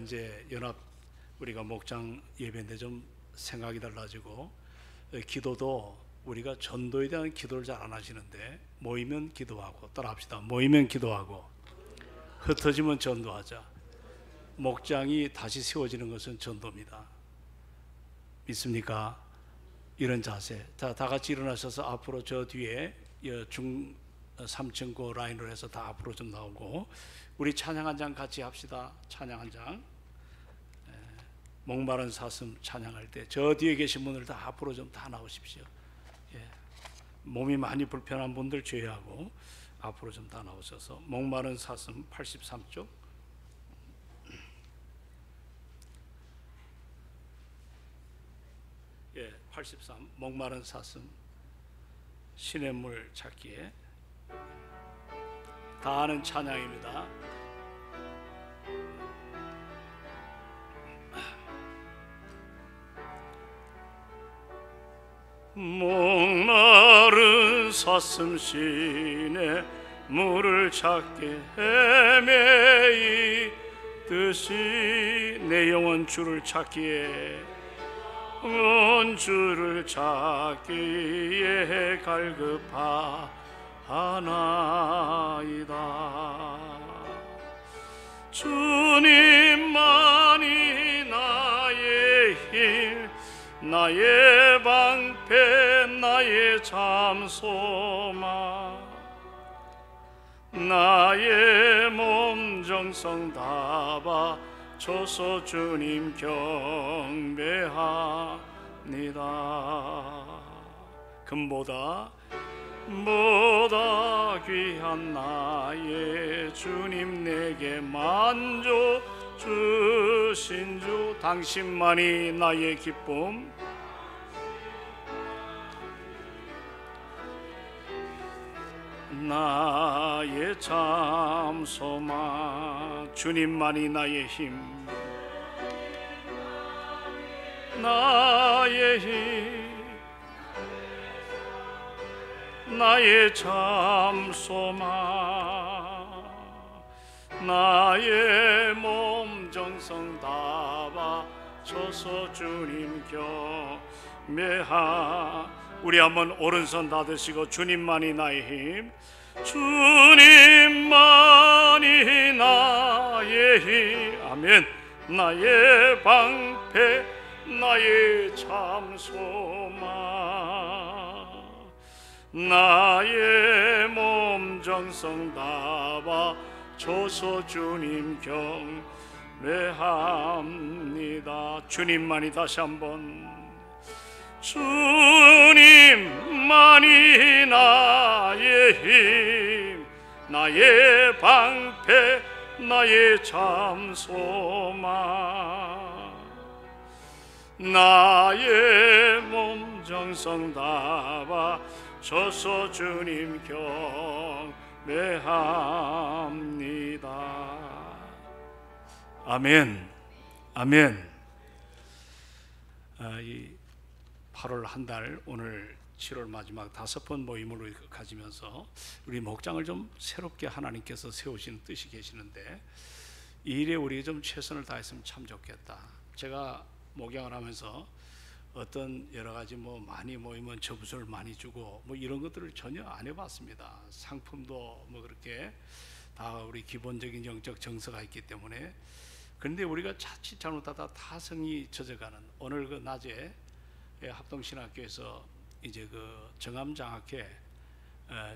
이제 연합 우리가 목장 예배인데 좀 생각이 달라지고, 기도도 우리가 전도에 대한 기도를 잘 안 하시는데, 모이면 기도하고, 따라합시다. 모이면 기도하고, 흩어지면 전도하자. 목장이 다시 세워지는 것은 전도입니다. 믿습니까? 이런 자세. 자, 다 같이 일어나셔서 앞으로 저 뒤에 중 3층 고 라인으로 해서 다 앞으로 좀 나오고, 우리 찬양 한 장 같이 합시다. 찬양 한 장. 목마른 사슴 찬양할 때 저 뒤에 계신 분들 다 앞으로 좀 다 나오십시오. 예. 몸이 많이 불편한 분들 제외하고 앞으로 좀 다 나오셔서, 목마른 사슴 83쪽. 예, 83 목마른 사슴 시냇물 찾기에 다 아는 찬양입니다. 목마른 사슴 시내 물을 찾게 헤매이듯이 내 영혼 주를 찾기에 주를 찾기에 갈급하나이다. 주님만이 나의 힘, 나의 방패, 나의 잠소망, 나의 몸 정성 다 바쳐서 주님 경배합니다. 금보다 귀한 나의 주님, 내게 만족 주신 주, 당신만이 나의 기쁨, 나의 참 소망, 주님만이 나의 힘, 나의 힘, 나의 참 소망, 나의 몸 정성 다 바쳐서 주님 경배하. 우리 한번 오른손 다 드시고, 주님만이 나의 힘, 주님만이 나의 힘, 아멘. 나의 방패, 나의 참 소망, 나의 몸 정성 다 바쳐서 주님 경배합니다. 주님만이, 다시 한번, 주님만이 나의 힘, 나의 방패, 나의 참 소망, 나의 몸 정성 다 바쳐서 주님 경배합니다. 아멘, 아멘. 이 8월 한 달, 오늘 7월 마지막 5번 모임으로 가지면서 우리 목장을 좀 새롭게 하나님께서 세우시는 뜻이 계시는데, 이 일에 우리가 좀 최선을 다했으면 참 좋겠다. 제가 목양을 하면서 어떤 여러 가지 많이 모이면 저부서를 많이 주고 이런 것들을 전혀 안 해봤습니다. 상품도 그렇게 다 우리 기본적인 영적 정서가 있기 때문에. 그런데 우리가 자칫 잘못하다 타성이 젖어가는, 오늘 그 낮에 합동신학교에서 이제 그 정암장학회,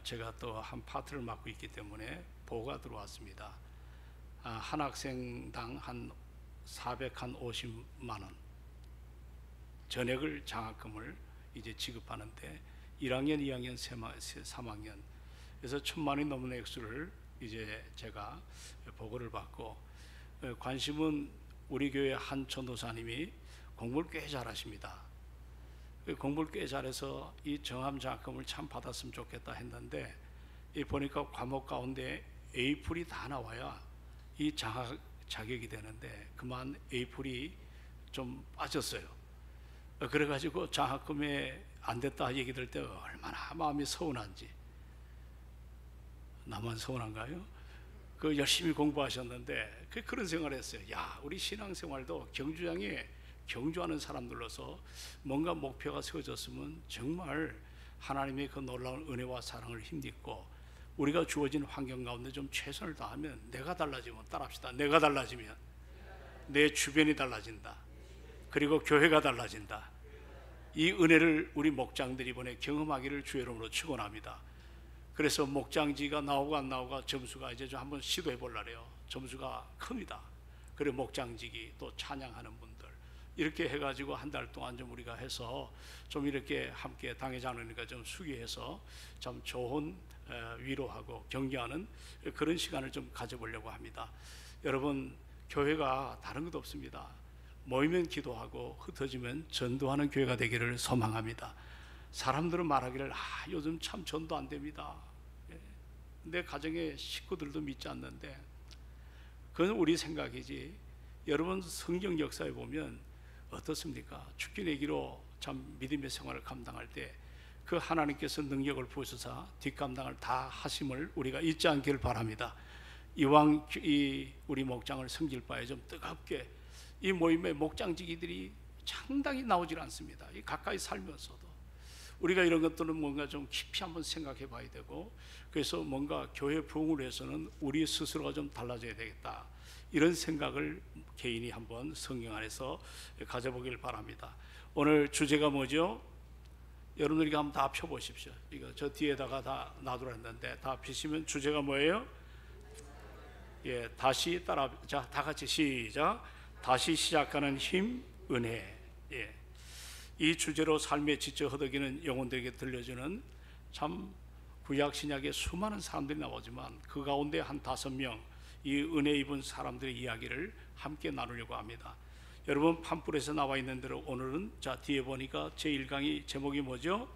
제가 또 한 파트를 맡고 있기 때문에 보고가 들어왔습니다. 한 학생당 한 450만 원 전액을 장학금을 이제 지급하는데, 1학년, 2학년, 3학년, 그래서 1,000만 원이 넘는 액수를 이제 제가 보고를 받고, 관심은 우리 교회 한 전도사님이 공부를 꽤 잘하십니다. 공부를 꽤 잘해서 이 정암장학금을 참 받았으면 좋겠다 했는데, 보니까 과목 가운데 A풀이 다 나와야 이 장학 자격이 되는데 그만 A풀이 좀 빠졌어요. 그래가지고 장학금에 안 됐다 얘기 들을 때 얼마나 마음이 서운한지. 나만 서운한가요? 그 열심히 공부하셨는데 그런 생각을 했어요. 야, 우리 신앙생활도 경주장에 경주하는 사람들로서 뭔가 목표가 세워졌으면 정말 하나님의 그 놀라운 은혜와 사랑을 힘입고 우리가 주어진 환경 가운데 좀 최선을 다하면 내가 달라지면 따라합시다. 내가 달라지면 내 주변이 달라진다. 그리고 교회가 달라진다. 이 은혜를 우리 목장들이 이번에 경험하기를 주의 이름으로 축원합니다. 그래서 목장지가 나오고 안 나오고 점수가 이제 좀 한번 시도해 보려래요. 점수가 큽니다. 그리고 목장지기 또 찬양하는 분들 이렇게 해가지고 한 달 동안 좀 우리가 해서 좀 이렇게 함께 당회장님과 좀 수기해서 참 좋은 위로하고 격려하는 그런 시간을 좀 가져보려고 합니다. 여러분, 교회가 다른 것도 없습니다. 모이면 기도하고 흩어지면 전도하는 교회가 되기를 소망합니다. 사람들은 말하기를 요즘 참 전도 안 됩니다. 내 가정의 식구들도 믿지 않는데 그건 우리 생각이지. 여러분, 성경 역사에 보면 어떻습니까? 죽기 내기로 참 믿음의 생활을 감당할 때 그 하나님께서 능력을 부으셔서 뒷감당을 다 하심을 우리가 잊지 않기를 바랍니다. 이왕 우리 목장을 섬길 바에 좀 뜨겁게 이 모임에 목장지기들이 상당히 나오질 않습니다. 가까이 살면서도 우리가 이런 것들은 뭔가 좀 깊이 한번 생각해 봐야 되고, 그래서 뭔가 교회 부흥을 위해서는 우리 스스로가 좀 달라져야 되겠다, 이런 생각을 개인이 한번 성경 안에서 가져보길 바랍니다. 오늘 주제가 뭐죠? 여러분들이 한번 다 펴보십시오. 이거 저 뒤에다가 다 놔두었는데 다 펴시면 주제가 뭐예요? 예, 다시 따라, 자, 다 같이 시작. 다시 시작하는 힘, 은혜. 예, 이 주제로 삶의 지쳐 허덕이는 영혼들에게 들려주는 참 구약 신약의 수많은 사람들이 나오지만 그 가운데 한 5명 이 은혜 입은 사람들의 이야기를 함께 나누려고 합니다. 여러분, 판불에서 나와 있는 대로 오늘은 자 뒤에 보니까 제1강의 제목이 뭐죠?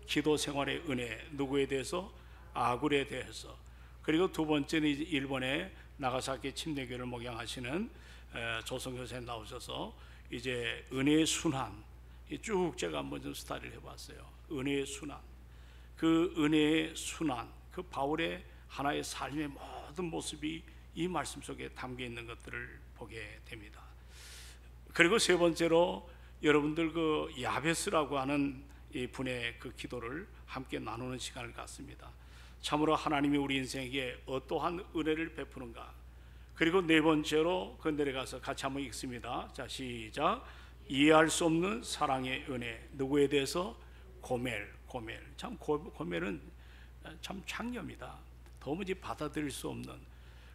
기도 생활의 은혜. 누구에 대해서? 아굴에 대해서. 그리고 두 번째는 일본의 나가사키 침례교를 목양하시는 조성 교수님 나오셔서 이제 은혜의 순환 쭉 제가 한번 좀 스타디를 해봤어요. 은혜의 순환, 그 은혜의 순환, 그 바울의 하나의 삶의 모든 모습이 이 말씀 속에 담겨 있는 것들을 보게 됩니다. 그리고 세 번째로 여러분들 그 야베스라고 하는 이 분의 그 기도를 함께 나누는 시간을 갖습니다. 참으로 하나님이 우리 인생에게 어떠한 은혜를 베푸는가. 그리고 네 번째로 그 내려가서 같이 한번 읽습니다. 자, 시작. 이해할 수 없는 사랑의 은혜. 누구에 대해서? 고멜. 참 고멜은 참 창녀입니다. 도무지 받아들일 수 없는.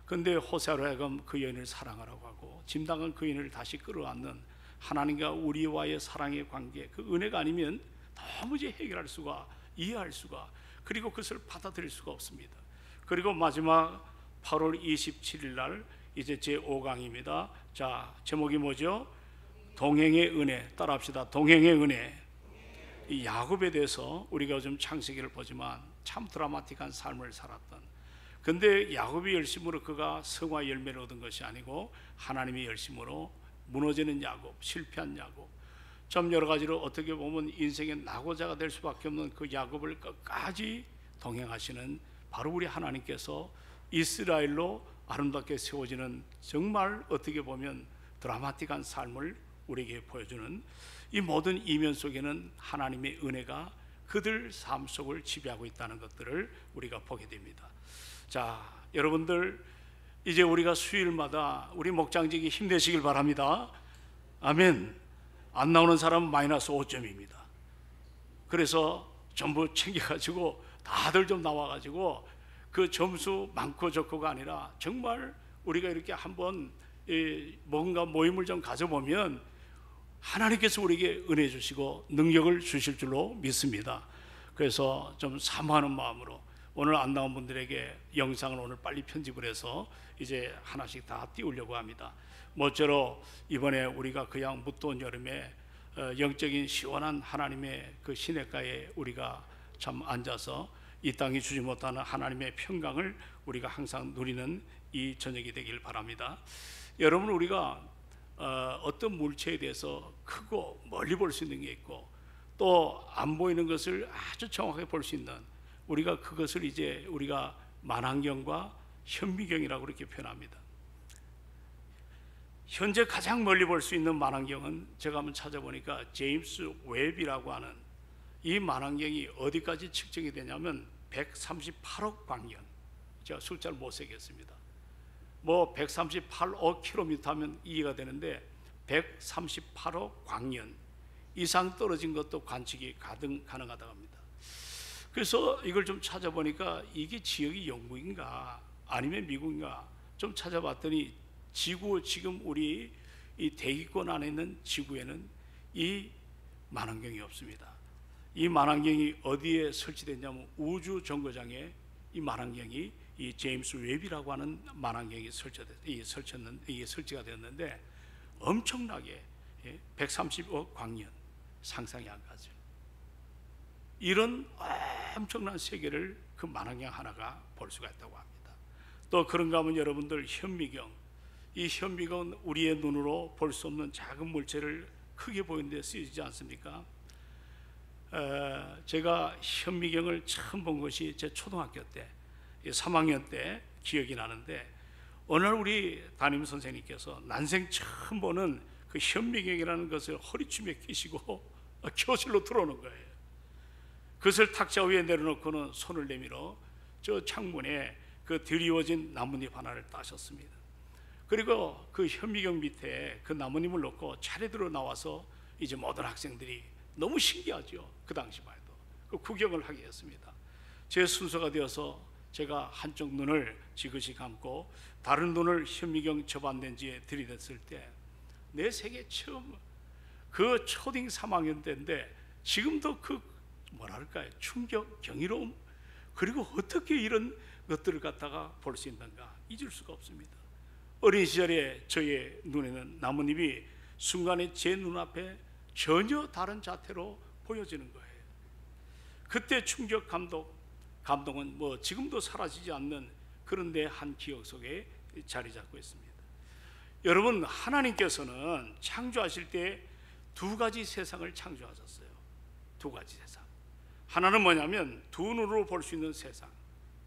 근데 호세아로 하여금 그 여인을 사랑하라고 하고 짐당은 그 여인을 다시 끌어안는 하나님과 우리와의 사랑의 관계, 그 은혜가 아니면 도무지 해결할 수가, 이해할 수가, 그리고 그것을 받아들일 수가 없습니다. 그리고 마지막 8월 27일 날 이제 제5강입니다. 자, 제목이 뭐죠? 동행의 은혜. 따라합시다. 동행의 은혜. 이 야곱에 대해서 우리가 요즘 창세기를 보지만 참 드라마틱한 삶을 살았던, 근데 야곱의 열심으로 그가 성화 열매를 얻은 것이 아니고 하나님의 열심으로 무너지는 야곱, 실패한 야곱, 좀 여러 가지로 어떻게 보면 인생의 낙오자가 될 수밖에 없는 그 야곱을 끝까지 동행하시는 바로 우리 하나님께서 이스라엘로 아름답게 세워지는 정말 어떻게 보면 드라마틱한 삶을 우리에게 보여주는 이 모든 이면 속에는 하나님의 은혜가 그들 삶 속을 지배하고 있다는 것들을 우리가 보게 됩니다. 자, 여러분들 이제 우리가 수요일마다 우리 목장직이 힘내시길 바랍니다. 아멘. 안 나오는 사람은 마이너스 5점입니다. 그래서 전부 챙겨가지고 다들 좀 나와가지고 그 점수 많고 적고가 아니라 정말 우리가 이렇게 한번 뭔가 모임을 좀 가져보면 하나님께서 우리에게 은혜 주시고 능력을 주실 줄로 믿습니다. 그래서 좀 사모하는 마음으로 오늘 안 나온 분들에게 영상을 오늘 빨리 편집을 해서 이제 하나씩 다 띄우려고 합니다. 모쪼록 이번에 우리가 그냥 무더운 여름에 영적인 시원한 하나님의 그 시냇가에 우리가 참 앉아서 이 땅이 주지 못하는 하나님의 평강을 우리가 항상 누리는 이 저녁이 되길 바랍니다. 여러분, 우리가 어떤 물체에 대해서 크고 멀리 볼 수 있는 게 있고 또 안 보이는 것을 아주 정확하게 볼 수 있는, 우리가 그것을 이제 우리가 만환경과 현미경이라고 그렇게 표현합니다. 현재 가장 멀리 볼 수 있는 만환경은 제가 한번 찾아보니까 제임스 웹이라고 하는 이 만환경이 어디까지 측정이 되냐면 138억 광년. 제가 숫자를 못 세겠습니다. 뭐 138억 킬로미터 하면 이해가 되는데 138억 광년 이상 떨어진 것도 관측이 가능하다고 합니다. 그래서 이걸 좀 찾아보니까 이게 지역이 영국인가 아니면 미국인가 좀 찾아봤더니 지구, 지금 우리 이 대기권 안에 있는 지구에는 이 만환경이 없습니다. 이 만환경이 어디에 설치됐냐면 우주 정거장에 이 만환경이 이 제임스 웹이라고 하는 만환경이 설치가 되었는데 엄청나게 130억 광년, 상상이 안 가죠. 이런 엄청난 세계를 그 만환경 하나가 볼 수가 있다고 합니다. 또 그런가 하면 여러분들 현미경, 이 현미경은 우리의 눈으로 볼 수 없는 작은 물체를 크게 보이는 데 쓰이지 않습니까? 제가 현미경을 처음 본 것이 제 초등학교 때 3학년 때 기억이 나는데, 어느 날 우리 담임 선생님께서 난생 처음 보는 그 현미경이라는 것을 허리춤에 끼시고 교실로 들어오는 거예요. 그것을 탁자 위에 내려놓고는 손을 내밀어 저 창문에 그 드리워진 나뭇잎 하나를 따셨습니다. 그리고 그 현미경 밑에 그 나뭇잎을 놓고 차례대로 나와서 이제 모든 학생들이 너무 신기하죠. 그 당시만 해도 그 구경을 하게 했습니다. 제 순서가 되어서 제가 한쪽 눈을 지그시 감고 다른 눈을 현미경 접안렌지에 들이댔을 때 내 생애 처음 그 초딩 3학년 때인데 지금도 그 뭐랄까요, 충격, 경이로움, 그리고 어떻게 이런 것들을 갖다가 볼 수 있는가 잊을 수가 없습니다. 어린 시절에 저의 눈에는 나뭇잎이 순간에 제 눈앞에 전혀 다른 자태로 보여지는 거예요. 그때 충격, 감동은 뭐 지금도 사라지지 않는 그런 내 한 기억 속에 자리 잡고 있습니다. 여러분, 하나님께서는 창조하실 때 두 가지 세상을 창조하셨어요. 두 가지 세상. 하나는 뭐냐면 두 눈으로 볼 수 있는 세상,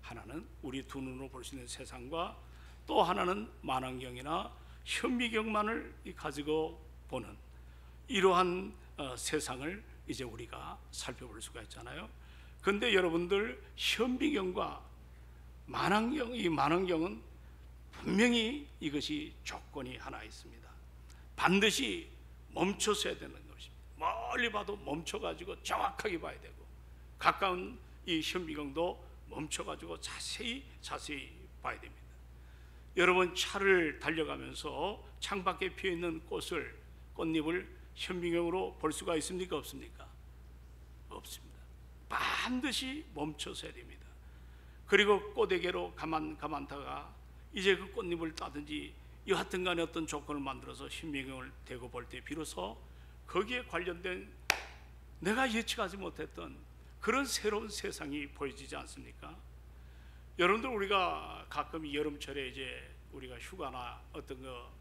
하나는 우리 두 눈으로 볼 수 있는 세상과 또 하나는 만환경이나 현미경만을 가지고 보는 이러한 세상을 이제 우리가 살펴볼 수가 있잖아요. 그런데 여러분들, 현미경과 만환경, 이 만환경은 분명히 이것이 조건이 하나 있습니다. 반드시 멈춰서야 되는 것입니다. 멀리 봐도 멈춰가지고 정확하게 봐야 되고, 가까운 이 현미경도 멈춰가지고 자세히 봐야 됩니다. 여러분, 차를 달려가면서 창밖에 피어있는 꽃잎을 현미경으로 볼 수가 있습니까? 없습니까? 없습니다. 반드시 멈춰서야 됩니다. 그리고 꽃에게로 가만다가 이제 그 꽃잎을 따든지 여하튼 간에 어떤 조건을 만들어서 현미경을 대고 볼 때 비로소 거기에 관련된 내가 예측하지 못했던 그런 새로운 세상이 보여지지 않습니까? 여러분들, 우리가 가끔 여름철에 이제 우리가 휴가나 어떤 거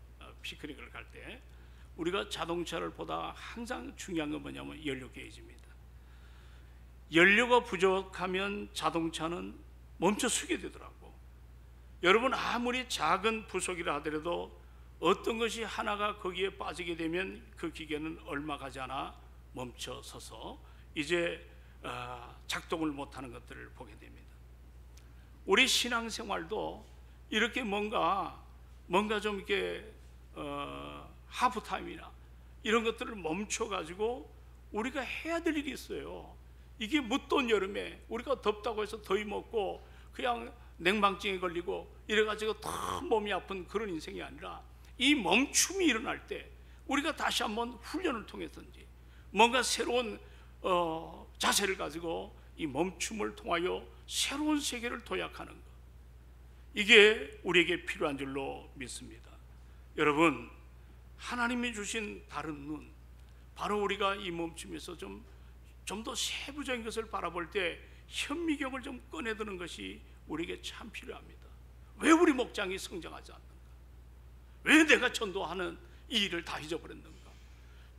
피크닉을 갈 때 우리가 자동차를 보다 항상 중요한 건 뭐냐면 연료 게이지입니다. 연료가 부족하면 자동차는 멈춰 서게 되더라고. 여러분, 아무리 작은 부속이라 하더라도 어떤 것이 하나가 거기에 빠지게 되면 그 기계는 얼마 가지 않아 멈춰 서서 이제 작동을 못하는 것들을 보게 됩니다. 우리 신앙생활도 이렇게 뭔가 좀 이렇게 하프타임이나 이런 것들을 멈춰가지고 우리가 해야 될 일이 있어요. 이게 무더운 여름에 우리가 덥다고 해서 더위 먹고 그냥 냉방증에 걸리고 이래가지고 더 몸이 아픈 그런 인생이 아니라, 이 멈춤이 일어날 때 우리가 다시 한번 훈련을 통해서든지 뭔가 새로운 자세를 가지고 이 멈춤을 통하여 새로운 세계를 도약하는 것, 이게 우리에게 필요한 줄로 믿습니다. 여러분, 하나님이 주신 다른 눈, 바로 우리가 이 멈춤에서 좀 더 세부적인 것을 바라볼 때 현미경을 좀 꺼내드는 것이 우리에게 참 필요합니다. 왜 우리 목장이 성장하지 않는가? 왜 내가 전도하는 이 일을 다 잊어버렸는가?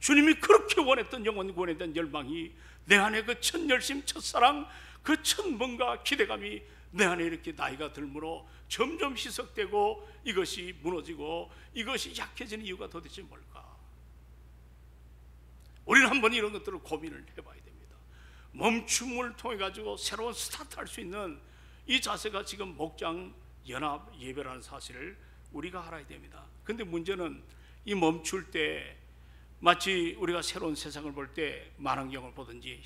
주님이 그렇게 원했던, 영원히 원했던 열망이 내 안에 그 첫 열심, 첫사랑, 그 천번과 기대감이 내 안에 이렇게 나이가 들므로 점점 희석되고 이것이 무너지고 이것이 약해지는 이유가 도대체 뭘까? 우리는 한번 이런 것들을 고민을 해봐야 됩니다. 멈춤을 통해 가지고 새로운 스타트할 수 있는 이 자세가 지금 목장 연합 예배라는 사실을 우리가 알아야 됩니다. 근데 문제는 이 멈출 때 마치 우리가 새로운 세상을 볼 때 만원경을 보든지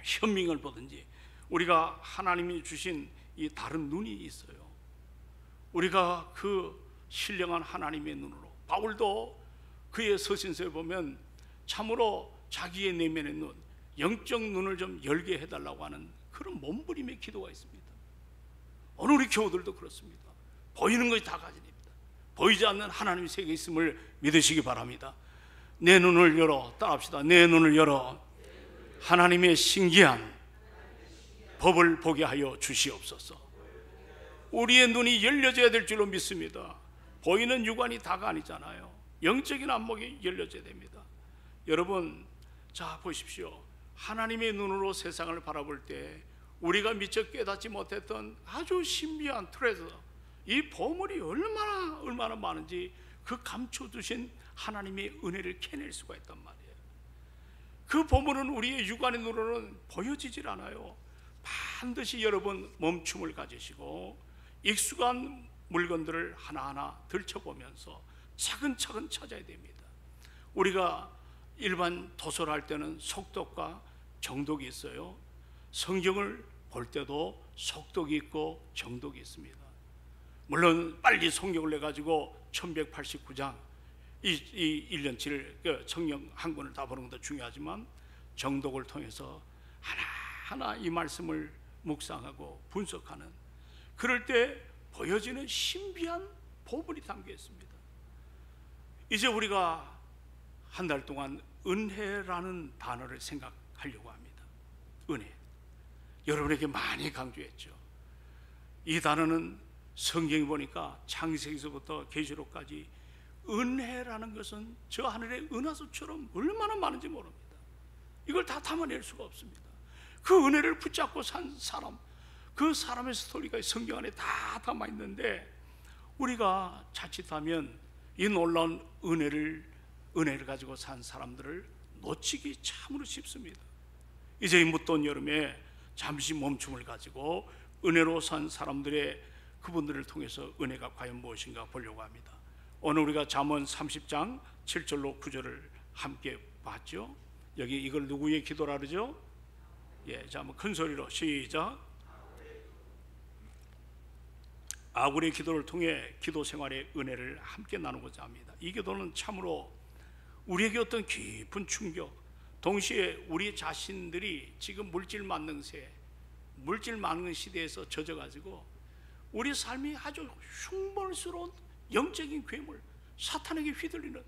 현밍을 보든지 우리가 하나님이 주신 이 다른 눈이 있어요. 우리가 그 신령한 하나님의 눈으로, 바울도 그의 서신서에 보면 참으로 자기의 내면의 눈, 영적 눈을 좀 열게 해달라고 하는 그런 몸부림의 기도가 있습니다. 오늘 우리 교우들도 그렇습니다. 보이는 것이 다 가진입니다. 보이지 않는 하나님의 세계에 있음을 믿으시기 바랍니다. 내 눈을 열어, 따라합시다. 내 눈을 열어 하나님의 신기한 법을 보게 하여 주시옵소서. 우리의 눈이 열려져야 될 줄로 믿습니다. 보이는 육안이 다가 아니잖아요. 영적인 안목이 열려져야 됩니다. 여러분, 자 보십시오. 하나님의 눈으로 세상을 바라볼 때 우리가 미처 깨닫지 못했던 아주 신비한 트레저, 이 보물이 얼마나 많은지 그 감춰두신 하나님의 은혜를 캐낼 수가 있단 말이에요. 그 보물은 우리의 육안의 눈으로는 보여지질 않아요. 반드시 여러분 멈춤을 가지시고 익숙한 물건들을 하나하나 들춰보면서 차근차근 찾아야 됩니다. 우리가 일반 도서를 할 때는 속독과 정독이 있어요. 성경을 볼 때도 속독이 있고 정독이 있습니다. 물론 빨리 성경을 내가지고 1189장 이 1년치를 성경 한 권을 다 보는 것도 중요하지만 정독을 통해서 하나하나 이 말씀을 묵상하고 분석하는, 그럴 때 보여지는 신비한 보물이 담겨 있습니다. 이제 우리가 한 달 동안 은혜라는 단어를 생각하려고 합니다. 은혜, 여러분에게 많이 강조했죠. 이 단어는 성경에 보니까 창세기서부터 계시록까지 은혜라는 것은 저 하늘의 은하수처럼 얼마나 많은지 모릅니다. 이걸 다 담아낼 수가 없습니다. 그 은혜를 붙잡고 산 사람, 그 사람의 스토리가 성경 안에 다 담아 있는데 우리가 자칫하면 이 놀라운 은혜를 가지고 산 사람들을 놓치기 참으로 쉽습니다. 이제 이 무더운 여름에 잠시 멈춤을 가지고 은혜로 산 사람들의 그분들을 통해서 은혜가 과연 무엇인가 보려고 합니다. 오늘 우리가 잠언 30장 7절로 9절을 함께 봤죠. 여기 이걸 누구의 기도라 그러죠? 예, 자, 한번 큰 소리로 시작. 아굴의 기도를 통해 기도 생활의 은혜를 함께 나누고자 합니다. 이 기도는 참으로 우리에게 어떤 깊은 충격, 동시에 우리 자신들이 지금 물질 만능세, 물질 많은 시대에서 젖어가지고 우리 삶이 아주 흉물스러운 영적인 괴물, 사탄에게 휘둘리는,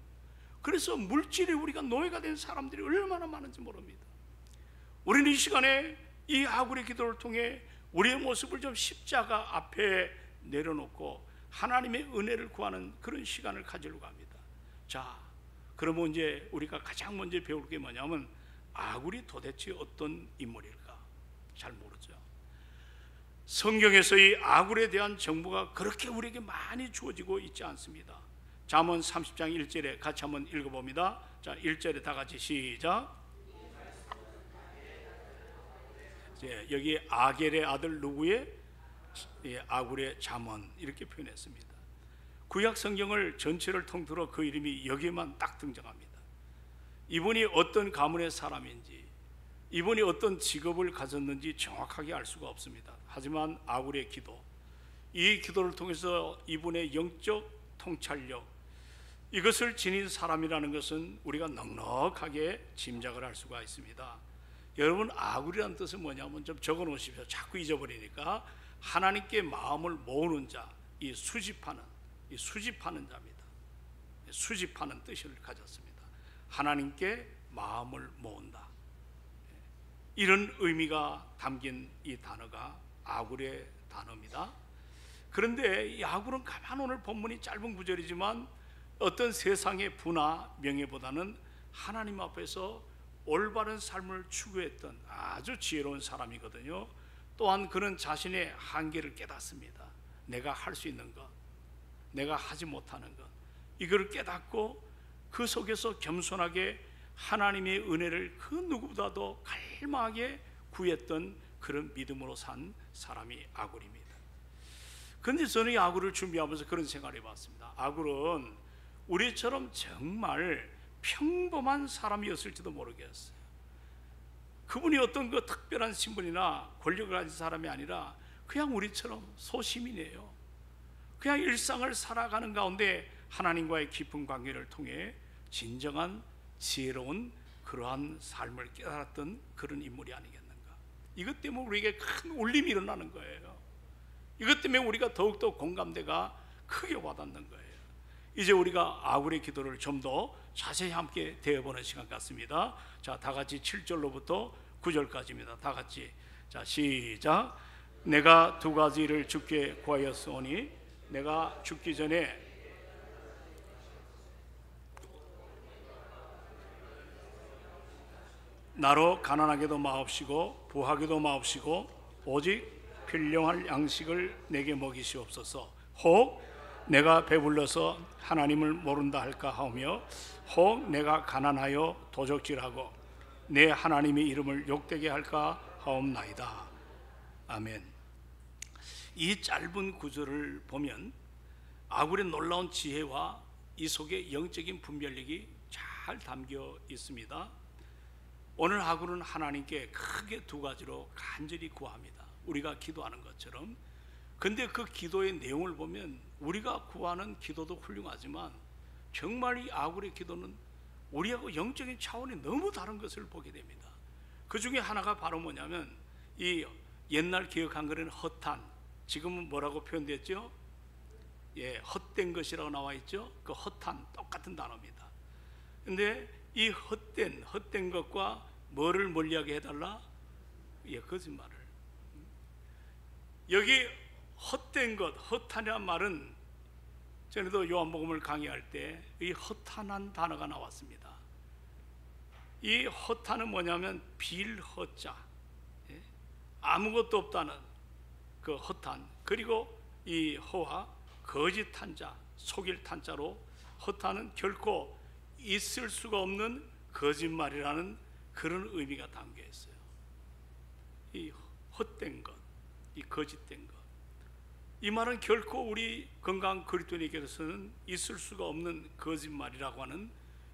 그래서 물질에 우리가 노예가 된 사람들이 얼마나 많은지 모릅니다. 우리는 이 시간에 이 아굴의 기도를 통해 우리의 모습을 좀 십자가 앞에 내려놓고 하나님의 은혜를 구하는 그런 시간을 가지려고 합니다. 자, 그러면 이제 우리가 가장 먼저 배울 게 뭐냐면 아굴이 도대체 어떤 인물일까? 잘 모르죠. 성경에서 이 아굴에 대한 정보가 그렇게 우리에게 많이 주어지고 있지 않습니다. 잠언 30장 1절에 같이 한번 읽어봅니다. 자, 1절에 다 같이 시작. 여기 아겔의 아들 누구의? 아굴의 잠언, 이렇게 표현했습니다. 구약 성경을 전체를 통틀어 그 이름이 여기에만 딱 등장합니다. 이분이 어떤 가문의 사람인지, 이분이 어떤 직업을 가졌는지 정확하게 알 수가 없습니다. 하지만 아굴의 기도, 이 기도를 통해서 이분의 영적 통찰력, 이것을 지닌 사람이라는 것은 우리가 넉넉하게 짐작을 할 수가 있습니다. 여러분, 아굴이라는 뜻은 뭐냐면 좀 적어 놓으십시오. 자꾸 잊어버리니까. 하나님께 마음을 모으는 자, 이 수집하는 자입니다. 수집하는 뜻을 가졌습니다. 하나님께 마음을 모은다, 이런 의미가 담긴 이 단어가 아굴의 단어입니다. 그런데 이 아굴은 가만 오늘 본문이 짧은 구절이지만 어떤 세상의 부나 명예보다는 하나님 앞에서 올바른 삶을 추구했던 아주 지혜로운 사람이거든요. 또한 그는 자신의 한계를 깨닫습니다. 내가 할 수 있는 것, 내가 하지 못하는 것, 이걸 깨닫고 그 속에서 겸손하게 하나님의 은혜를 그 누구보다도 갈망하게 구했던 그런 믿음으로 산 사람이 아굴입니다. 그런데 저는 이 아굴을 준비하면서 그런 생각을 해봤습니다. 아굴은 우리처럼 정말 평범한 사람이었을지도 모르겠어요. 그분이 어떤 그 특별한 신분이나 권력을 가진 사람이 아니라 그냥 우리처럼 소시민이에요. 그냥 일상을 살아가는 가운데 하나님과의 깊은 관계를 통해 진정한 지혜로운 그러한 삶을 깨달았던 그런 인물이 아니겠는가. 이것 때문에 우리에게 큰 울림이 일어나는 거예요. 이것 때문에 우리가 더욱더 공감대가 크게 와닿는 거예요. 이제 우리가 아굴의 기도를 좀 더 자세히 함께 대해보는 시간 같습니다. 자, 다 같이 7절로부터 9절까지입니다. 다 같이. 자, 시작. 내가 두 가지를 주께 구하였으오니 내가 죽기 전에 나로 가난하게도 마옵시고 부하게도 마옵시고 오직 필요할 양식을 내게 먹이시옵소서. 혹 내가 배불러서 하나님을 모른다 할까 하며 혹 내가 가난하여 도적질하고 내 하나님의 이름을 욕되게 할까 하옵나이다. 아멘. 이 짧은 구절을 보면 아굴의 놀라운 지혜와 이 속에 영적인 분별력이 잘 담겨 있습니다. 오늘 아굴은 하나님께 크게 두 가지로 간절히 구합니다. 우리가 기도하는 것처럼. 근데 그 기도의 내용을 보면 우리가 구하는 기도도 훌륭하지만 정말 이 아굴의 기도는 우리하고 영적인 차원이 너무 다른 것을 보게 됩니다. 그 중에 하나가 바로 뭐냐면 이 옛날 기억한 거는 헛한, 지금은 뭐라고 표현됐죠? 예, 헛된 것이라고 나와 있죠. 그 헛한 똑같은 단어입니다. 근데 이 헛된 것과 뭐를 멀리하게 해달라? 예, 거짓말을. 여기 헛된 것, 헛한이란 말은 전에도 요한복음을 강의할 때 이 헛한한 단어가 나왔습니다. 이 헛한은 뭐냐면 빌헛자, 아무것도 없다는 그 헛한, 그리고 이 허와 거짓한 자, 속일 탄자로 헛한은 결코 있을 수가 없는 거짓말이라는 그런 의미가 담겨 있어요. 이 헛된 것, 이 거짓된 것, 이 말은 결코 우리 건강한 그리스도인에게서는 있을 수가 없는 거짓말이라고 하는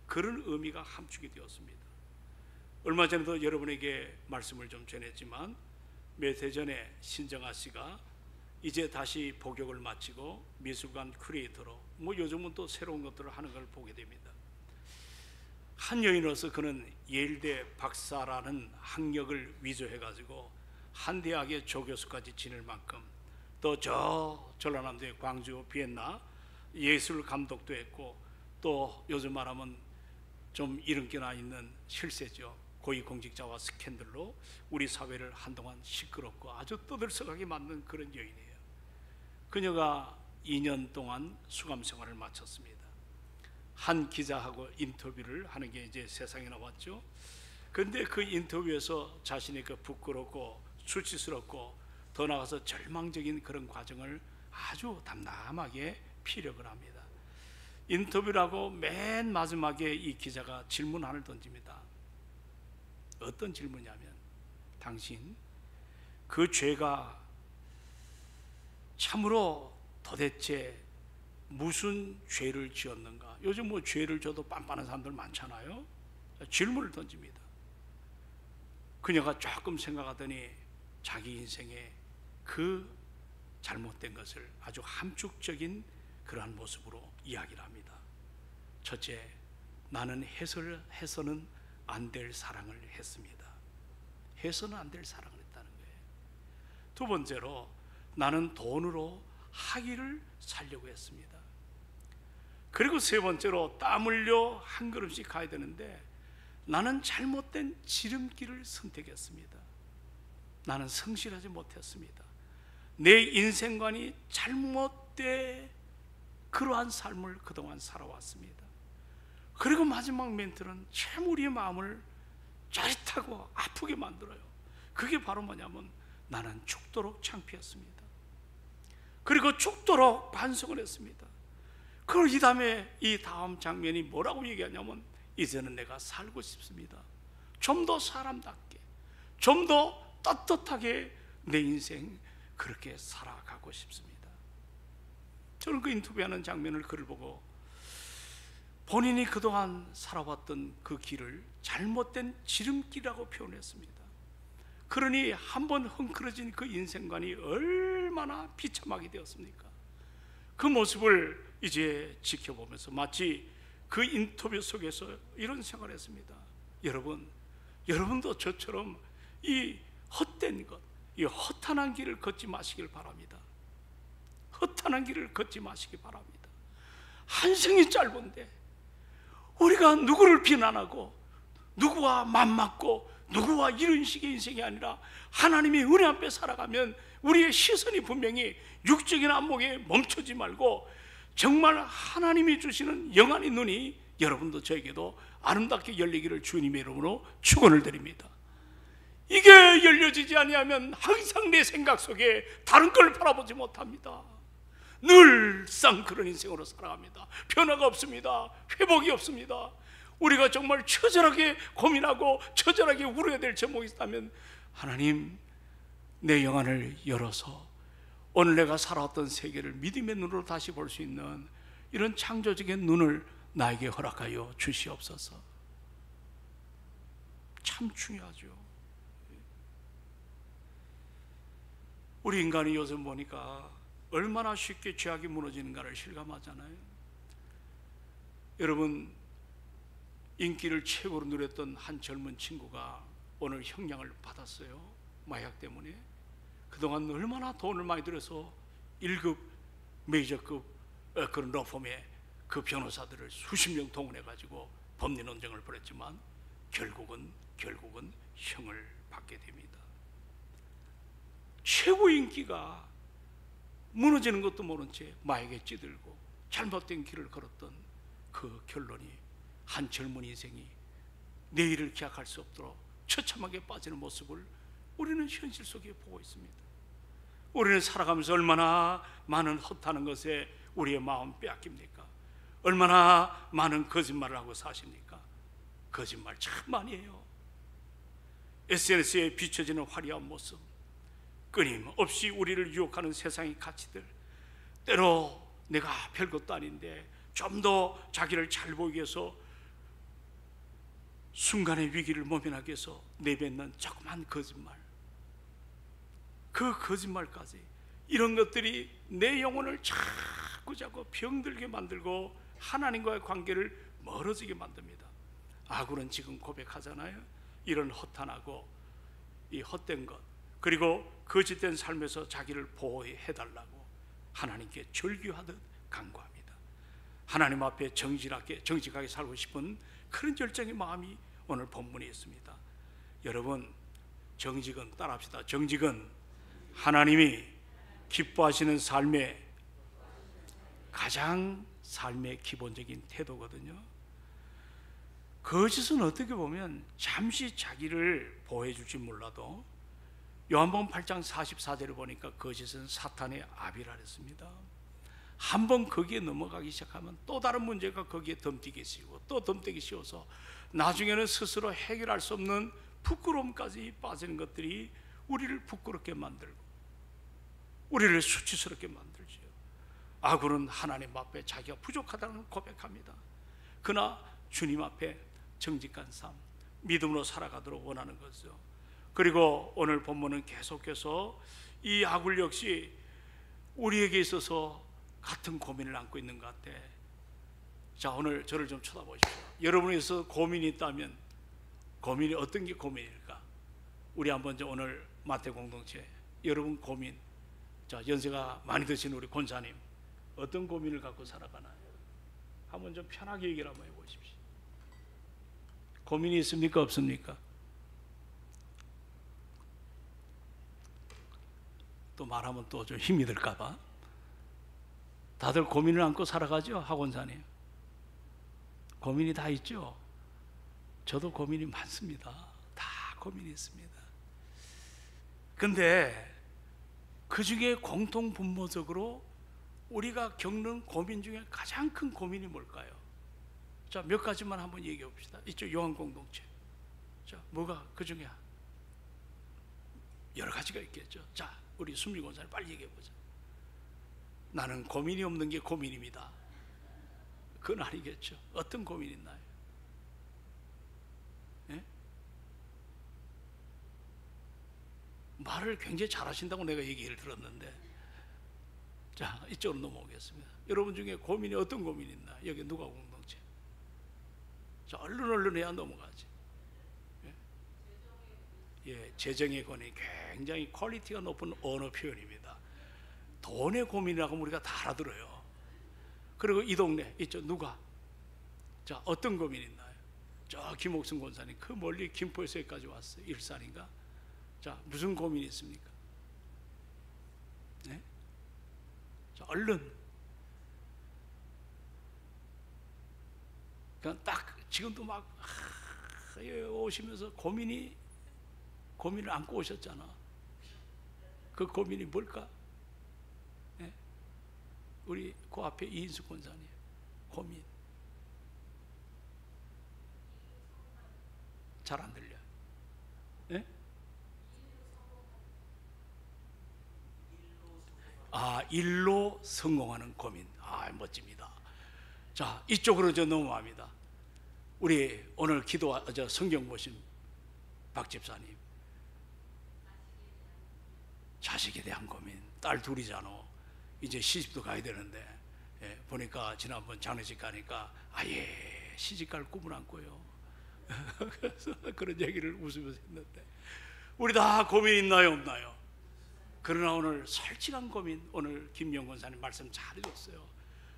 그런 의미가 함축이 되었습니다. 얼마 전에도 여러분에게 말씀을 좀 전했지만 몇 해 전에 신정아 씨가 이제 다시 복역을 마치고 미술관 큐레이터로 요즘은 또 새로운 것들을 하는 걸 보게 됩니다. 한 여인으로서 그는 예일대 박사라는 학력을 위조해가지고 한 대학의 조교수까지 지낼 만큼 또 저 전라남도의 광주, 비엔나 예술 감독도 했고 또 요즘 말하면 좀 이름께나 있는 실세죠. 고위공직자와 스캔들로 우리 사회를 한동안 시끄럽고 아주 떠들썩하게 만든 그런 여인이에요. 그녀가 2년 동안 수감 생활을 마쳤습니다. 한 기자하고 인터뷰를 하는 게 이제 세상에 나왔죠. 그런데 그 인터뷰에서 자신의 그 부끄럽고 수치스럽고 더 나아가서 절망적인 그런 과정을 아주 담담하게 피력을 합니다. 인터뷰라고 맨 마지막에 이 기자가 질문 하나를 던집니다. 어떤 질문이냐면, 당신 그 죄가 참으로 도대체 무슨 죄를 지었는가? 요즘 죄를 져도 빤빤한 사람들 많잖아요. 질문을 던집니다. 그녀가 조금 생각하더니 자기 인생에 그 잘못된 것을 아주 함축적인 그러한 모습으로 이야기를 합니다. 첫째, 나는 해서는 안 될 사랑을 했습니다. 해서는 안 될 사랑을 했다는 거예요. 두 번째로, 나는 돈으로 학위를 살려고 했습니다. 그리고 세 번째로, 땀 흘려 한 걸음씩 가야 되는데 나는 잘못된 지름길을 선택했습니다. 나는 성실하지 못했습니다. 내 인생관이 잘못된 그러한 삶을 그동안 살아왔습니다. 그리고 마지막 멘트는 참 우리의 마음을 짜릿하고 아프게 만들어요. 그게 바로 뭐냐면 나는 죽도록 창피했습니다. 그리고 죽도록 반성을 했습니다. 그걸 이 다음 장면이 뭐라고 얘기하냐면 이제는 내가 살고 싶습니다. 좀 더 사람답게, 좀 더 떳떳하게 내 인생 그렇게 살아가고 싶습니다. 저는 그 인터뷰하는 장면을 글을 보고 본인이 그동안 살아왔던 그 길을 잘못된 지름길이라고 표현했습니다. 그러니 한번 헝클어진 그 인생관이 얼마나 비참하게 되었습니까? 그 모습을 이제 지켜보면서 마치 그 인터뷰 속에서 이런 생각을 했습니다. 여러분도 저처럼 이 헛된 것, 이 허탄한 길을 걷지 마시길 바랍니다. 허탄한 길을 걷지 마시기 바랍니다. 한 생이 짧은데 우리가 누구를 비난하고 누구와 맞맞고 누구와 이런 식의 인생이 아니라 하나님의 은혜 앞에 살아가면 우리의 시선이 분명히 육적인 안목에 멈추지 말고 정말 하나님이 주시는 영안의 눈이 여러분도 저에게도 아름답게 열리기를 주님의 이름으로 축원을 드립니다. 이게 열려지지 아니하면 항상 내 생각 속에 다른 걸 바라보지 못합니다. 늘상 그런 인생으로 살아갑니다. 변화가 없습니다. 회복이 없습니다. 우리가 정말 처절하게 고민하고 처절하게 울어야 될 제목이 있다면 하나님, 내 영안을 열어서 오늘 내가 살아왔던 세계를 믿음의 눈으로 다시 볼 수 있는 이런 창조적인 눈을 나에게 허락하여 주시옵소서. 참 중요하죠. 우리 인간이 요즘 보니까 얼마나 쉽게 죄악이 무너지는가를 실감하잖아요. 여러분, 인기를 최고로 누렸던 한 젊은 친구가 오늘 형량을 받았어요. 마약 때문에. 그동안 얼마나 돈을 많이 들여서 1급 메이저급 그런 로펌의 그 변호사들을 수십 명 동원해가지고 법리 논쟁을 벌였지만 결국은 형을 받게 됩니다. 최고 인기가 무너지는 것도 모른 채 마약에 찌들고 잘못된 길을 걸었던 그 결론이 한 젊은 인생이 내일을 기약할 수 없도록 처참하게 빠지는 모습을 우리는 현실 속에 보고 있습니다. 우리는 살아가면서 얼마나 많은 헛하는 것에 우리의 마음 빼앗깁니까? 얼마나 많은 거짓말을 하고 사십니까? 거짓말 참 많이 해요. SNS에 비춰지는 화려한 모습, 끊임없이 우리를 유혹하는 세상의 가치들, 때로 내가 별것도 아닌데 좀 더 자기를 잘 보이기 위해서 순간의 위기를 모면하기 위해서 내뱉는 조그만 거짓말, 그 거짓말까지, 이런 것들이 내 영혼을 자꾸 병들게 만들고 하나님과의 관계를 멀어지게 만듭니다. 아굴은 지금 고백하잖아요. 이런 허탄하고 이 헛된 것, 그리고 거짓된 삶에서 자기를 보호해달라고 하나님께 절규하듯 간구합니다. 하나님 앞에 정직하게 살고 싶은 그런 열정의 마음이 오늘 본문에 있습니다. 여러분, 정직은, 따라합시다. 정직은 하나님이 기뻐하시는 삶의 가장 삶의 기본적인 태도거든요. 거짓은 어떻게 보면 잠시 자기를 보호해 줄지 몰라도 요한복음 8장 44절을 보니까 거짓은 사탄의 아비라 했습니다. 한번 거기에 넘어가기 시작하면 또 다른 문제가 거기에 덤뛰기 씌우고 또 덤뛰기 씌워서 나중에는 스스로 해결할 수 없는 부끄러움까지 빠지는 것들이 우리를 부끄럽게 만들고 우리를 수치스럽게 만들죠. 아굴은 하나님 앞에 자기가 부족하다는 고백합니다. 그러나 주님 앞에 정직한 삶, 믿음으로 살아가도록 원하는 거죠. 그리고 오늘 본문은 계속해서 이 아굴 역시 우리에게 있어서 같은 고민을 안고 있는 것 같아. 자, 오늘 저를 좀 쳐다보십시오. 여러분에서 고민이 있다면 고민이 어떤 게 고민일까? 우리 한번 오늘 마태 공동체 여러분 고민, 자, 연세가 많이 드신 우리 권사님 어떤 고민을 갖고 살아가나요? 한번 좀 편하게 얘기를 한번 해보십시오. 고민이 있습니까? 없습니까? 또 말하면 또 좀 힘이 들까 봐. 다들 고민을 안고 살아가죠? 학원사님 고민이 다 있죠? 저도 고민이 많습니다. 고민이 있습니다. 근데 그 중에 공통 분모적으로 우리가 겪는 고민 중에 가장 큰 고민이 뭘까요? 자, 몇 가지만 한번 얘기해 봅시다. 이쪽 요한 공동체. 자, 뭐가 그 중에 여러 가지가 있겠죠. 자, 우리 순미 권사님 빨리 얘기해 보자. 나는 고민이 없는 게 고민입니다. 그건 아니겠죠. 어떤 고민이 있나요? 예? 말을 굉장히 잘하신다고 내가 얘기를 들었는데, 자, 이쪽으로 넘어오겠습니다. 여러분 중에 고민이 어떤 고민이 있나? 여기 누가 공동체? 자, 얼른 해야 넘어가지. 예, 재정의 고민, 굉장히 퀄리티가 높은 언어 표현입니다. 돈의 고민이라고 하면 우리가 다 알아들어요. 그리고 이 동네 이쪽 누가? 자, 어떤 고민 있나요? 저 김옥순 권사님 그 멀리 김포에서 여기까지 왔어요. 일산인가? 자, 무슨 고민이 있습니까? 네? 자, 얼른. 그냥 딱 지금도 막 오시면서 고민을 안고 오셨잖아. 그 고민이 뭘까? 네? 우리 그 앞에 이인숙 권사님 고민 잘 안 들려. 네? 아, 일로 성공하는 고민. 아, 멋집니다. 자, 이쪽으로 저 넘어갑니다. 우리 오늘 성경 보신 박 집사님, 자식에 대한 고민. 딸 둘이잖아. 이제 시집도 가야 되는데, 예, 보니까 지난번 장례식 가니까 아예 시집갈 꿈을 안 꿔요. 그래서 그런 얘기를 웃으면서 했는데, 우리 다 고민 있나요, 없나요? 그러나 오늘 솔직한 고민, 오늘 김영 권사님 말씀 잘 해줬어요.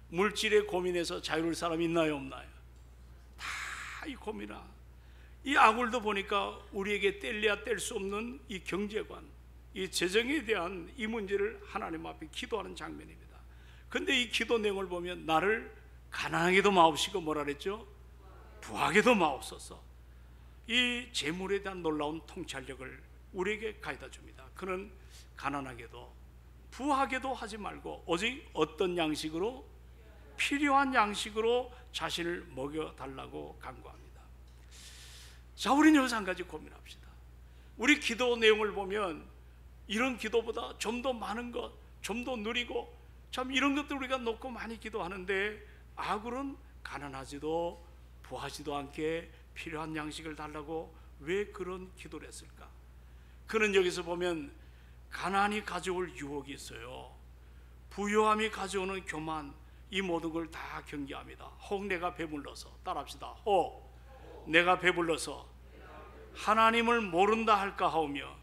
물질의 고민에서 자유로울 사람 있나요, 없나요? 다 이 고민아. 이 아굴도 보니까 우리에게 뗄래야 뗄 수 없는 이 경제관, 이 재정에 대한 이 문제를 하나님 앞에 기도하는 장면입니다. 근데 이 기도 내용을 보면 나를 가난하게도 마옵시고 뭐라 그랬죠? 부하게도 마옵소서. 이 재물에 대한 놀라운 통찰력을 우리에게 가져다 줍니다. 그는 가난하게도 부하게도 하지 말고 오직 어떤 양식으로? 필요한 양식으로 자신을 먹여달라고 간구합니다. 자, 우리는 여기서 한 가지 고민합시다. 우리 기도 내용을 보면 이런 기도보다 좀 더 많은 것, 좀 더 누리고 참 이런 것들 우리가 놓고 많이 기도하는데, 아굴은 가난하지도 부하지도 않게 필요한 양식을 달라고 왜 그런 기도를 했을까? 그는 여기서 보면 가난이 가져올 유혹이 있어요. 부요함이 가져오는 교만, 이 모든 걸 다 경계합니다. 혹 내가 배불러서, 따라합시다. 혹 내가 배불러서 하나님을 모른다 할까 하오며.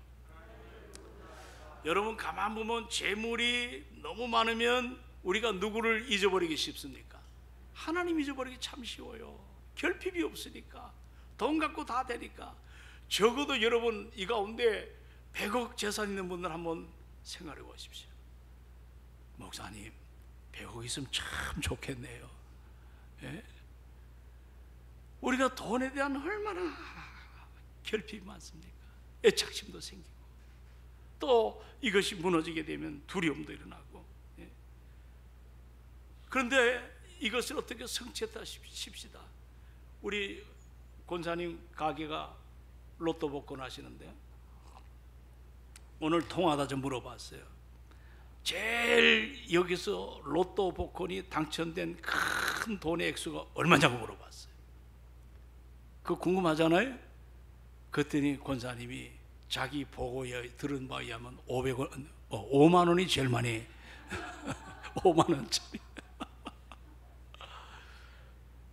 여러분 가만 보면 재물이 너무 많으면 우리가 누구를 잊어버리기 쉽습니까? 하나님 잊어버리기 참 쉬워요. 결핍이 없으니까, 돈 갖고 다 되니까. 적어도 여러분 이 가운데 100억 재산 있는 분들 한번 생각해 보십시오. 목사님 100억 있으면 참 좋겠네요. 예? 우리가 돈에 대한 얼마나 결핍이 많습니까? 애착심도 생기고, 또 이것이 무너지게 되면 두려움도 일어나고. 예? 그런데 이것을 어떻게 성취했다 싶시다. 우리 권사님 가게가 로또 복권 하시는데 오늘 통화하다 좀 물어봤어요. 제일 여기서 로또 복권이 당첨된 큰 돈의 액수가 얼마냐고 물어봤어요. 그거 궁금하잖아요. 그랬더니 권사님이 자기 보고에 들은 바에 의하면 5만 원이 제일 많이 5만 원짜리.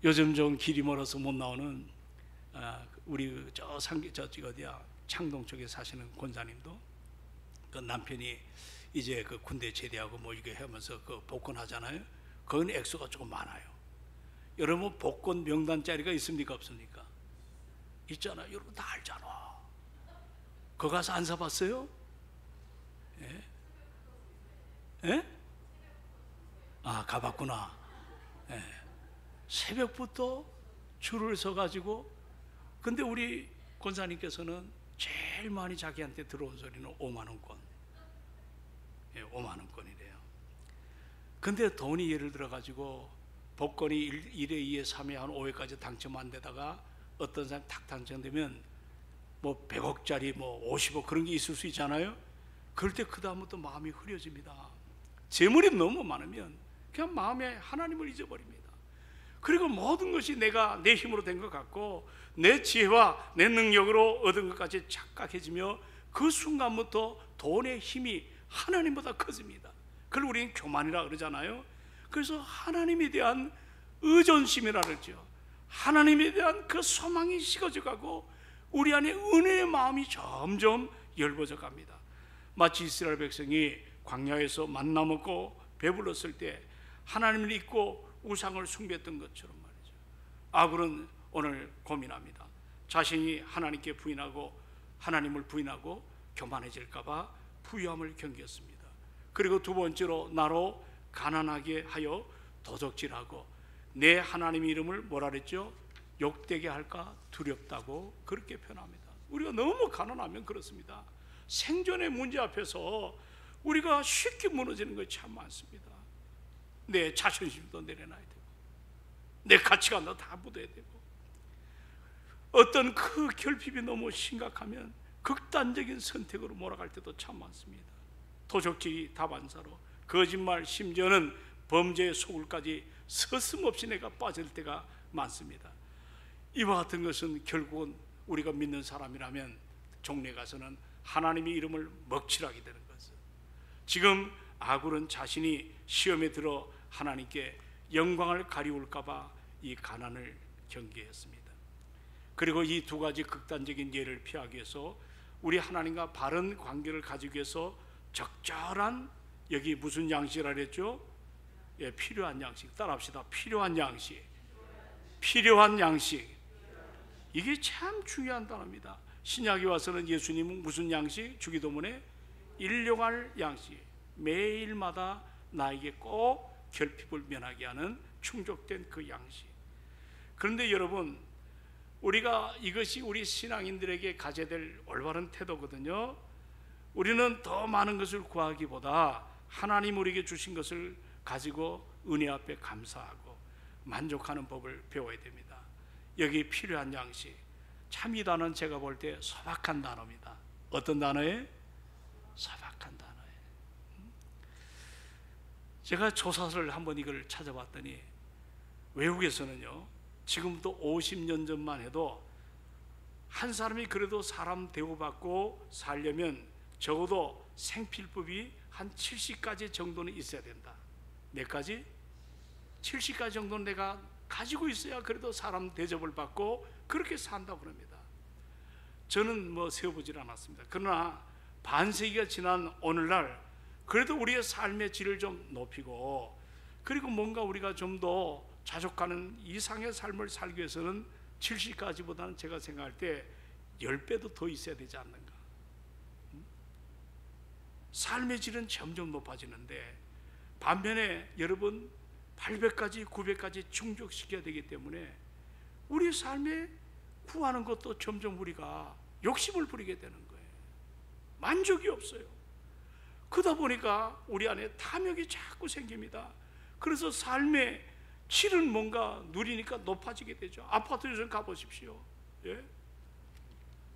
요즘 좀 길이 멀어서 못 나오는 우리 저기 어디야 창동 쪽에 사시는 권사님도 그 남편이 이제 그 군대 제대하고 뭐 이게 하면서 그 복권 하잖아요. 그건 액수가 조금 많아요. 여러분 복권 명단 자리가 있습니까, 없습니까? 있잖아요. 여러분 다 알잖아. 거기 가서 안 사봤어요? 예? 예? 아, 가봤구나. 예. 새벽부터 줄을 서가지고, 근데 우리 권사님께서는 제일 많이 자기한테 들어온 소리는 5만 원권. 5만 원권이래요. 근데 돈이 예를 들어 가지고 복권이 1회, 2회, 3회, 한 5회까지 당첨 안 되다가 어떤 사람 탁 당첨되면 뭐 100억짜리 뭐 50억 그런 게 있을 수 있잖아요. 그럴 때 그 다음부터 마음이 흐려집니다. 재물이 너무 많으면 그냥 마음에 하나님을 잊어버립니다. 그리고 모든 것이 내가 내 힘으로 된 것 같고 내 지혜와 내 능력으로 얻은 것까지 착각해지며 그 순간부터 돈의 힘이 하나님보다 커집니다. 그걸 우리는 교만이라 그러잖아요. 그래서 하나님에 대한 의존심이라 그러죠. 하나님에 대한 그 소망이 식어져 가고 우리 안에 은혜의 마음이 점점 열버져 갑니다. 마치 이스라엘 백성이 광야에서 만나 먹고 배불렀을 때 하나님을 잊고 우상을 숭배했던 것처럼 말이죠. 아굴은 오늘 고민합니다. 자신이 하나님께 부인하고 하나님을 부인하고 교만해질까 봐 부유함을 견겼습니다. 그리고 두 번째로 나로 가난하게 하여 도적질하고 내 하나님의 이름을 뭐라 그랬죠? 욕되게 할까 두렵다고 그렇게 표현합니다. 우리가 너무 가난하면 그렇습니다. 생존의 문제 앞에서 우리가 쉽게 무너지는 것이 참 많습니다. 내 자존심도 내려놔야 되고 내 가치관도 다 묻어야 되고 어떤 그 결핍이 너무 심각하면 극단적인 선택으로 몰아갈 때도 참 많습니다. 도적질이 다반사로 거짓말 심지어는 범죄의 소굴까지 서슴없이 내가 빠질 때가 많습니다. 이와 같은 것은 결국은 우리가 믿는 사람이라면 종례 가서는 하나님의 이름을 먹칠하게 되는 것은 지금 아굴은 자신이 시험에 들어 하나님께 영광을 가리울까 봐 이 가난을 경계했습니다. 그리고 이 두 가지 극단적인 예를 피하기 위해서 우리 하나님과 바른 관계를 가지기 위해서 적절한 여기 무슨 양식이라 그랬죠? 예, 필요한 양식. 따라합시다. 필요한 양식. 필요한 양식. 이게 참 중요한 단어입니다. 신약에 와서는 예수님은 무슨 양식? 주기도문에 일용할 양식. 매일마다 나에게 꼭 결핍을 면하게 하는 충족된 그 양식. 그런데 여러분, 우리가 이것이 우리 신앙인들에게 가져야 될 올바른 태도거든요. 우리는 더 많은 것을 구하기보다 하나님 우리에게 주신 것을 가지고 은혜 앞에 감사하고 만족하는 법을 배워야 됩니다. 여기 필요한 양식. 참 이 단어는 제가 볼 때 소박한 단어입니다. 어떤 단어예요? 소박한 단어예요. 제가 조사를 한번 이걸 찾아봤더니 외국에서는요, 지금부터 50년 전만 해도 한 사람이 그래도 사람 대우받고 살려면 적어도 생필품이 한 70가지 정도는 있어야 된다. 몇 가지? 70가지 정도는 내가 가지고 있어야 그래도 사람 대접을 받고 그렇게 산다고 그럽니다. 저는 뭐 세어보질 않았습니다. 그러나 반세기가 지난 오늘날 그래도 우리의 삶의 질을 좀 높이고 그리고 뭔가 우리가 좀 더 자족하는 이상의 삶을 살기 위해서는 70가지보다는 제가 생각할 때 10배도 더 있어야 되지 않는가. 삶의 질은 점점 높아지는데 반면에 여러분 800가지, 900가지 충족시켜야 되기 때문에 우리 삶에 구하는 것도 점점 우리가 욕심을 부리게 되는 거예요. 만족이 없어요. 그러다 보니까 우리 안에 탐욕이 자꾸 생깁니다. 그래서 삶의 질은 뭔가 누리니까 높아지게 되죠. 아파트에 좀 가보십시오. 예?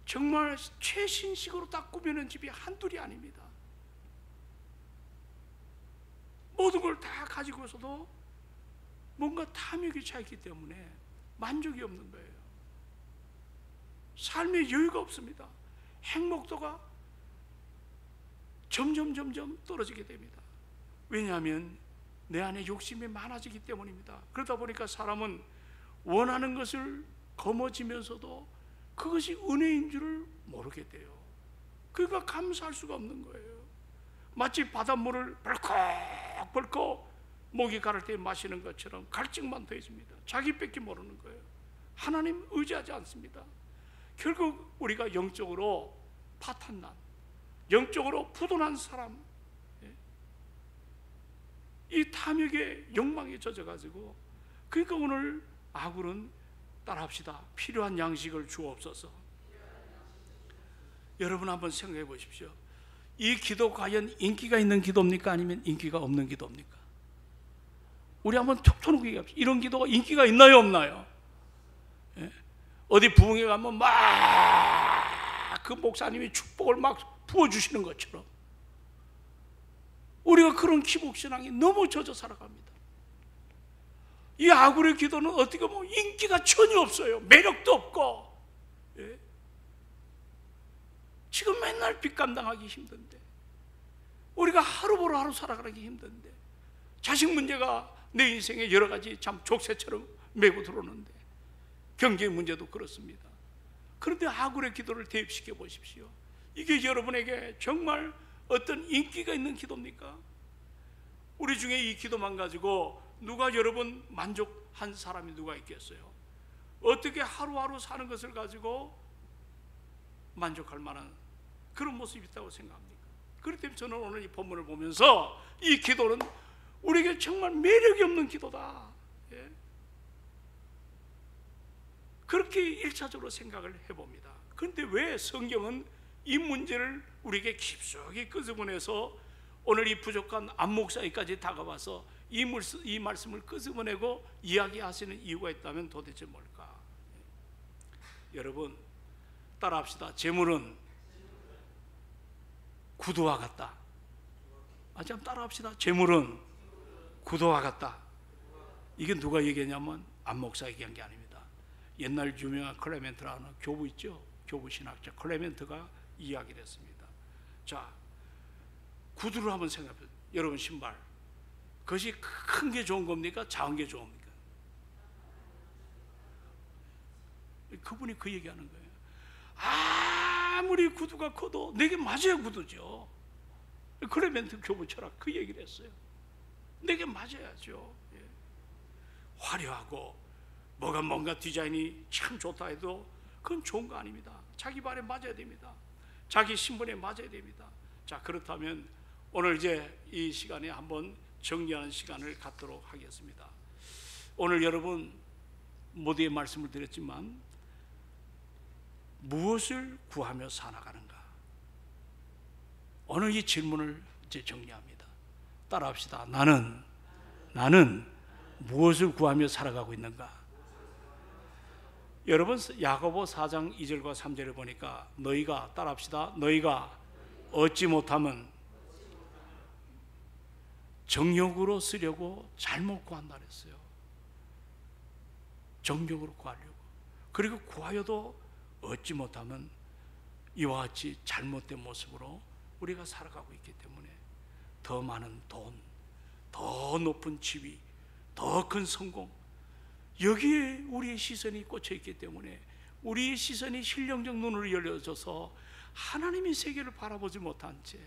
정말 최신식으로 딱 꾸며놓은 집이 한둘이 아닙니다. 모든 걸 다 가지고서도 뭔가 탐욕이 차 있기 때문에 만족이 없는 거예요. 삶의 여유가 없습니다. 행복도가 점점 떨어지게 됩니다. 왜냐하면 내 안에 욕심이 많아지기 때문입니다. 그러다 보니까 사람은 원하는 것을 거머쥐면서도 그것이 은혜인 줄을 모르게 돼요. 그러니까 감사할 수가 없는 거예요. 마치 바닷물을 벌컥 목이 가를 때 마시는 것처럼 갈증만 더해집니다. 자기 뺏기 모르는 거예요. 하나님 의지하지 않습니다. 결국 우리가 영적으로 파탄난, 영적으로 부도난 사람, 이 탐욕의 욕망에 젖어가지고, 그러니까 오늘 아굴은 따라합시다. 필요한 양식을 주옵소서. 여러분 한번 생각해 보십시오. 이 기도 과연 인기가 있는 기도입니까? 아니면 인기가 없는 기도입니까? 우리 한번 툭 터놓고 얘기합시다. 이런 기도가 인기가 있나요, 없나요? 예? 어디 부흥회 가면 막 그 목사님이 축복을 막 부어주시는 것처럼 우리가 그런 기복신앙이 너무 젖어 살아갑니다. 이 아굴의 기도는 어떻게 보면 인기가 전혀 없어요. 매력도 없고. 예? 지금 맨날 빚 감당하기 힘든데, 우리가 하루 보러 하루 살아가기 힘든데, 자식 문제가 내 인생에 여러 가지 참 족쇄처럼 메고 들어오는데, 경제 문제도 그렇습니다. 그런데 아굴의 기도를 대입시켜 보십시오. 이게 여러분에게 정말 어떤 인기가 있는 기도입니까? 우리 중에 이 기도만 가지고 누가 여러분 만족한 사람이 누가 있겠어요? 어떻게 하루하루 사는 것을 가지고 만족할 만한 그런 모습이 있다고 생각합니까? 그렇기 때문에 저는 오늘 이 본문을 보면서 이 기도는 우리에게 정말 매력이 없는 기도다. 예? 그렇게 1차적으로 생각을 해봅니다. 그런데 왜 성경은 이 문제를 우리에게 깊숙이 끄집어내서 오늘 이 부족한 안목사에까지 다가와서 이 말씀을 끄집어내고 이야기하시는 이유가 있다면 도대체 뭘까? 여러분 따라합시다. 재물은 구두와 같다. 한번 따라합시다. 재물은 구두와 같다. 이게 누가 얘기했냐면 안목사 얘기한 게 아닙니다. 옛날 유명한 클레멘트라는 교부 있죠? 교부 신학자 클레멘트가 이야기를 했습니다. 자, 구두를 한번 생각해 보세요. 여러분 신발, 그것이 큰 게 좋은 겁니까? 작은 게 좋습니까? 그분이 그 얘기하는 거예요. 아무리 구두가 커도 내게 맞아야 구두죠. 클레멘트 교부 철학 그 얘기를 했어요. 내게 맞아야죠. 예. 화려하고 뭔가 디자인이 참 좋다 해도 그건 좋은 거 아닙니다. 자기 발에 맞아야 됩니다. 자기 신분에 맞아야 됩니다. 자, 그렇다면 오늘 이제 이 시간에 한번 정리하는 시간을 갖도록 하겠습니다. 오늘 여러분 모두의 말씀을 드렸지만 무엇을 구하며 살아가는가? 오늘 이 질문을 이제 정리합니다. 따라합시다. 나는 무엇을 구하며 살아가고 있는가? 여러분 야고보 4장 2절과 3절을 보니까 너희가 따라합시다. 너희가 얻지 못하면 정욕으로 쓰려고 잘못 구한다 그랬어요. 정욕으로 구하려고. 그리고 구하여도 얻지 못하면 이와 같이 잘못된 모습으로 우리가 살아가고 있기 때문에 더 많은 돈, 더 높은 지위, 더 큰 성공, 여기에 우리의 시선이 꽂혀 있기 때문에 우리의 시선이 신령적 눈으로 열려져서 하나님의 세계를 바라보지 못한 채,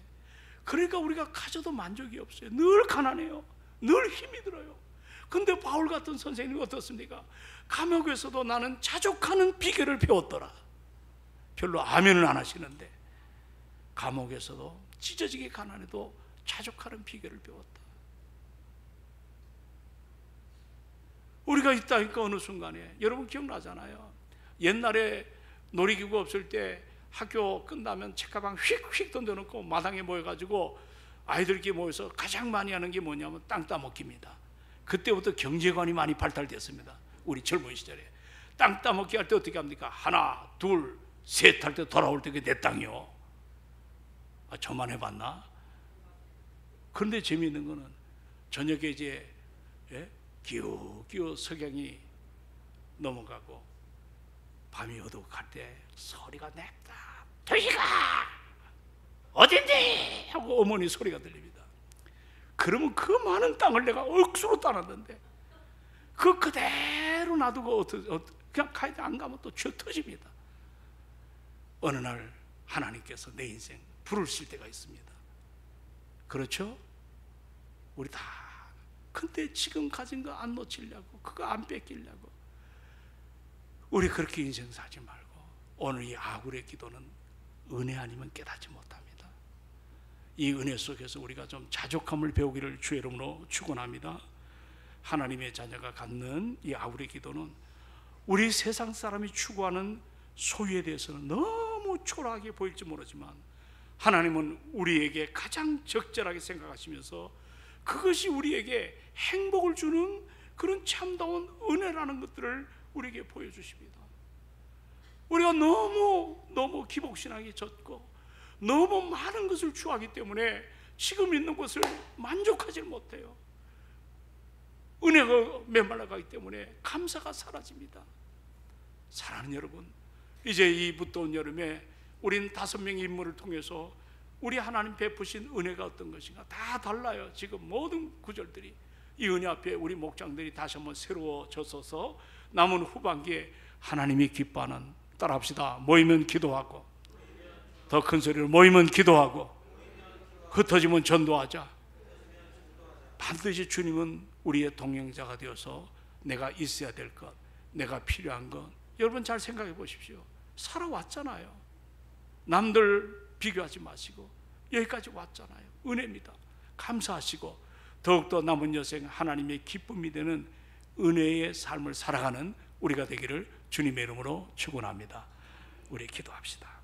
그러니까 우리가 가져도 만족이 없어요. 늘 가난해요. 늘 힘이 들어요. 근데 바울 같은 선생님이 어떻습니까? 감옥에서도 나는 자족하는 비결을 배웠더라. 별로 아멘을 안 하시는데 감옥에서도 찢어지게 가난해도 자족하는 비결을 배웠다. 우리가 있다니까 어느 순간에 여러분 기억나잖아요. 옛날에 놀이기구 없을 때 학교 끝나면 책가방 휙휙 던져놓고 마당에 모여가지고 아이들끼리 모여서 가장 많이 하는 게 뭐냐면 땅 따먹기입니다. 그때부터 경제관이 많이 발달됐습니다. 우리 젊은 시절에 땅 따먹기 할 때 어떻게 합니까? 하나, 둘, 셋 할 때 돌아올 때 그게 내 땅이요. 아, 저만 해봤나? 그런데 재미있는 거는 저녁에 이제 기우기우 석양이 넘어가고 밤이 어둑할 때 소리가 냅다 도시가 어딘지 하고 어머니 소리가 들립니다. 그러면 그 많은 땅을 내가 억수로 따놨는데 그 그대로 놔두고 그냥 가야지, 안 가면 또 쥐어 터집니다. 어느 날 하나님께서 내 인생 부르실 때가 있습니다. 그렇죠? 우리 다. 근데 지금 가진 거 안 놓치려고, 그거 안 뺏기려고 우리 그렇게 인생 살지 말고 오늘 이 아굴의 기도는 은혜 아니면 깨닫지 못합니다. 이 은혜 속에서 우리가 좀 자족함을 배우기를 주의 이름으로 축원합니다. 하나님의 자녀가 갖는 이 아굴의 기도는 우리 세상 사람이 추구하는 소유에 대해서는 너무 너무 초라하게 보일지 모르지만 하나님은 우리에게 가장 적절하게 생각하시면서 그것이 우리에게 행복을 주는 그런 참다운 은혜라는 것들을 우리에게 보여주십니다. 우리가 너무 기복신앙이 졌고 너무 많은 것을 추구하기 때문에 지금 있는 것을 만족하지 못해요. 은혜가 메말라가기 때문에 감사가 사라집니다. 사랑하는 여러분, 이제 이 무더운 여름에 우린 5명의 인물을 통해서 우리 하나님 베푸신 은혜가 어떤 것인가 다 달라요. 지금 모든 구절들이 이 은혜 앞에 우리 목장들이 다시 한번 새로워져서 남은 후반기에 하나님이 기뻐하는, 따라합시다. 모이면 기도하고, 더 큰 소리로 모이면 기도하고, 흩어지면 전도하자. 반드시 주님은 우리의 동행자가 되어서 내가 있어야 될 것, 내가 필요한 것, 여러분 잘 생각해 보십시오. 살아왔잖아요. 남들 비교하지 마시고 여기까지 왔잖아요. 은혜입니다. 감사하시고 더욱더 남은 여생 하나님의 기쁨이 되는 은혜의 삶을 살아가는 우리가 되기를 주님의 이름으로 축원합니다. 우리 기도합시다.